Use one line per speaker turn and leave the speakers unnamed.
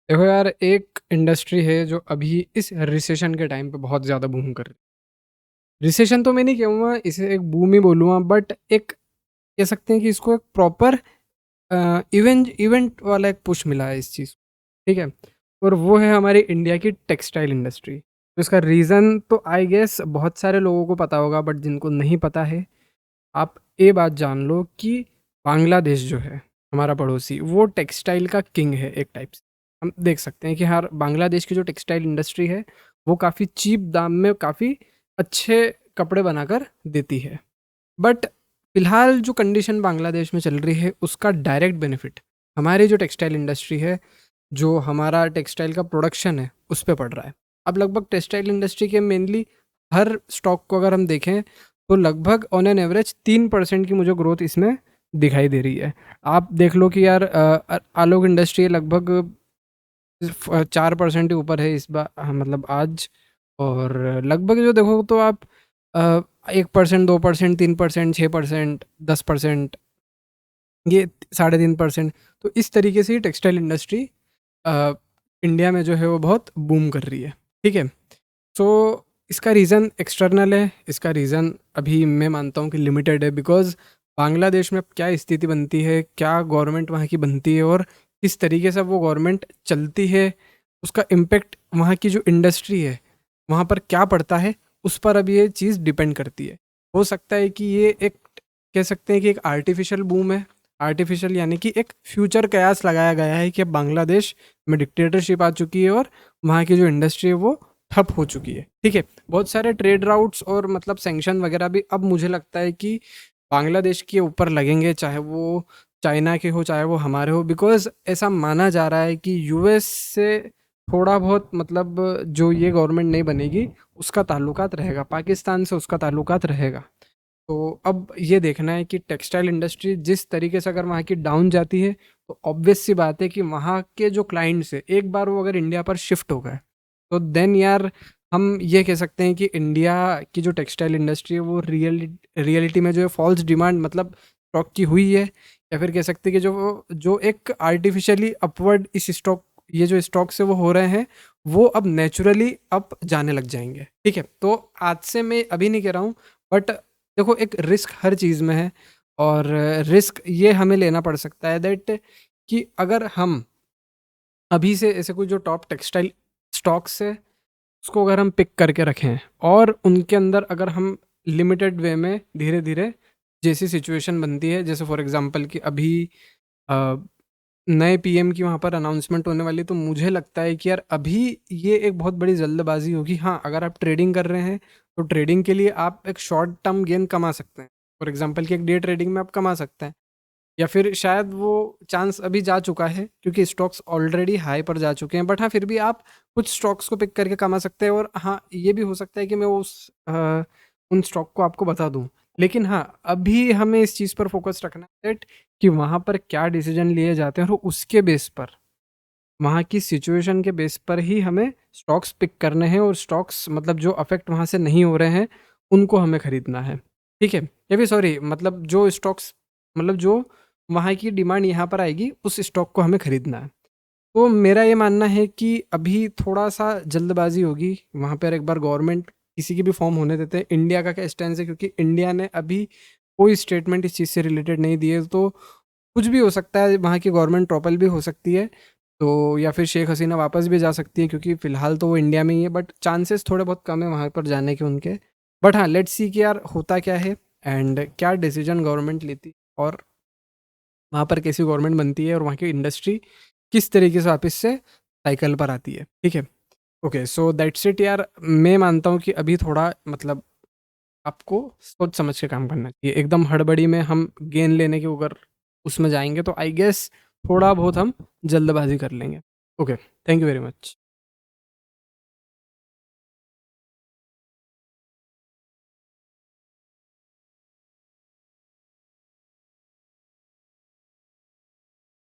देखो यार, एक इंडस्ट्री है जो अभी इस रिसेशन के टाइम पे बहुत ज़्यादा बूम कर रही है। रिसेशन तो मैं नहीं कहूँगा, इसे एक बूम ही बोलूँगा, बट एक कह सकते हैं कि इसको एक प्रॉपर इवेंट इवेंट वाला एक पुश मिला है इस चीज़ को, ठीक है? और वो है हमारी इंडिया की टेक्सटाइल इंडस्ट्री। तो इसका रीज़न तो आई गेस बहुत सारे लोगों को पता होगा, बट जिनको नहीं पता है, आप ये बात जान लो कि बांग्लादेश जो है हमारा पड़ोसी, वो टेक्सटाइल का किंग है एक टाइप से। हम देख सकते हैं कि हर बांग्लादेश की जो टेक्सटाइल इंडस्ट्री है, वो काफ़ी चीप दाम में काफ़ी अच्छे कपड़े बनाकर देती है। बट फिलहाल जो कंडीशन बांग्लादेश में चल रही है, उसका डायरेक्ट बेनिफिट हमारी जो टेक्सटाइल इंडस्ट्री है, जो हमारा टेक्सटाइल का प्रोडक्शन है, उस पे पड़ रहा है। अब लगभग टेक्सटाइल इंडस्ट्री के मेनली हर स्टॉक को अगर हम देखें, तो लगभग ऑन एन एवरेज 3% की मुझे ग्रोथ इसमें दिखाई दे रही है। आप देख लो कि यार आलोक इंडस्ट्री लगभग 4% ही ऊपर है इस बार, मतलब आज। और लगभग जो देखो तो आप 1%, 2%, 3%, 6%, 10%, ये 3.5%। तो इस तरीके से ही टेक्सटाइल इंडस्ट्री इंडिया में जो है वो बहुत बूम कर रही है, ठीक है? सो इसका रीज़न एक्सटर्नल है, इसका रीज़न अभी मैं मानता हूँ कि लिमिटेड है, बिकॉज़ बांग्लादेश में अब क्या स्थिति बनती है, क्या गवर्नमेंट वहाँ की बनती है और किस तरीके से वो गवर्नमेंट चलती है, उसका इम्पेक्ट वहाँ की जो इंडस्ट्री है, वहाँ पर क्या पड़ता है, उस पर अब ये चीज़ डिपेंड करती है। हो सकता है कि ये एक कह सकते हैं कि एक आर्टिफिशियल बूम है। आर्टिफिशियल यानी कि एक फ्यूचर कयास लगाया गया है कि अब बांग्लादेश में डिक्टेटरशिप आ चुकी है और वहाँ की जो इंडस्ट्री है वो ठप हो चुकी है, ठीक है? बहुत सारे ट्रेड राउट्स और मतलब सैंक्शन वगैरह भी अब मुझे लगता है कि बांग्लादेश के ऊपर लगेंगे, चाहे वो चाइना के हो, चाहे वो हमारे हो, बिकॉज़ ऐसा माना जा रहा है कि यूएस से थोड़ा बहुत मतलब जो ये गवर्नमेंट नहीं बनेगी, उसका ताल्लुकात रहेगा, पाकिस्तान से उसका ताल्लुकात रहेगा। तो अब ये देखना है कि टेक्सटाइल इंडस्ट्री जिस तरीके से अगर वहाँ की डाउन जाती है, तो ऑब्वियस सी बात है कि वहाँ के जो क्लाइंट्स हैं, एक बार वो अगर इंडिया पर शिफ्ट हो गए, तो देन यार हम ये कह सकते हैं कि इंडिया की जो टेक्सटाइल इंडस्ट्री है वो रियलिटी में जो है फॉल्स डिमांड मतलब स्टॉक की हुई है, या फिर कह सकते हैं कि जो जो एक आर्टिफिशियली अपवर्ड इस स्टॉक, ये जो स्टॉक से वो हो रहे हैं, वो अब नेचुरली अप जाने लग जाएंगे, ठीक है? तो आज से मैं अभी नहीं कह रहा हूँ, बट देखो एक रिस्क हर चीज़ में है, और रिस्क ये हमें लेना पड़ सकता है दैट कि अगर हम अभी से ऐसे कोई जो टॉप टेक्सटाइल स्टॉक्स है, उसको अगर हम पिक करके रखें और उनके अंदर अगर हम लिमिटेड वे में धीरे धीरे जैसी सिचुएशन बनती है, जैसे फॉर एग्जांपल कि अभी अ, नए पीएम की वहाँ पर अनाउंसमेंट होने वाली है, तो मुझे लगता है कि यार अभी ये एक बहुत बड़ी जल्दबाजी होगी। हाँ, अगर आप ट्रेडिंग कर रहे हैं, तो ट्रेडिंग के लिए आप एक शॉर्ट टर्म गेन कमा सकते हैं। फॉर एग्जांपल कि एक डे ट्रेडिंग में आप कमा सकते हैं, या फिर शायद वो चांस अभी जा चुका है क्योंकि स्टॉक्स ऑलरेडी हाई पर जा चुके हैं, बट हाँ, फिर भी आप कुछ स्टॉक्स को पिक करके कमा सकते हैं। और हाँ, ये भी हो सकता है कि मैं उन स्टॉक को आपको बता दूं, लेकिन हाँ, अभी हमें इस चीज़ पर फोकस रखना है that कि वहाँ पर क्या डिसीजन लिए जाते हैं, और उसके बेस पर, वहाँ की सिचुएशन के बेस पर ही हमें स्टॉक्स पिक करने हैं, और स्टॉक्स मतलब जो अफेक्ट वहाँ से नहीं हो रहे हैं, उनको हमें खरीदना है, ठीक है? या फिर सॉरी, मतलब जो स्टॉक्स, मतलब जो वहाँ की डिमांड यहाँ पर आएगी, उस स्टॉक को हमें खरीदना है। तो मेरा ये मानना है कि अभी थोड़ा-सा जल्दबाज़ी होगी, वहाँ पर एक बार गवर्नमेंट किसी की भी फॉर्म होने देते हैं। इंडिया का क्या स्टैंड है, क्योंकि इंडिया ने अभी कोई स्टेटमेंट इस चीज़ से रिलेटेड नहीं दी है, तो कुछ भी हो सकता है, वहाँ की गवर्नमेंट टॉपल भी हो सकती है। तो या फिर शेख हसीना वापस भी जा सकती है, क्योंकि फ़िलहाल तो वो इंडिया में ही है, बट चांसेस थोड़े बहुत कम है वहाँ पर जाने के उनके। बट हाँ, लेट्स सी कि यार होता क्या है एंड क्या डिसीजन गवर्नमेंट लेती है, और वहाँ पर कैसी गवर्नमेंट बनती है, और वहाँ की इंडस्ट्री किस तरीके से वापस से साइकिल पर आती है, ठीक है? ओके, सो दैट्स इट यार। मैं मानता हूँ कि अभी थोड़ा मतलब आपको सोच समझ के काम करना चाहिए। एकदम हड़बड़ी में हम गेन लेने के अगर उसमें जाएँगे, तो आई गेस थोड़ा बहुत हम जल्दबाज़ी कर लेंगे। Okay, thank you very much.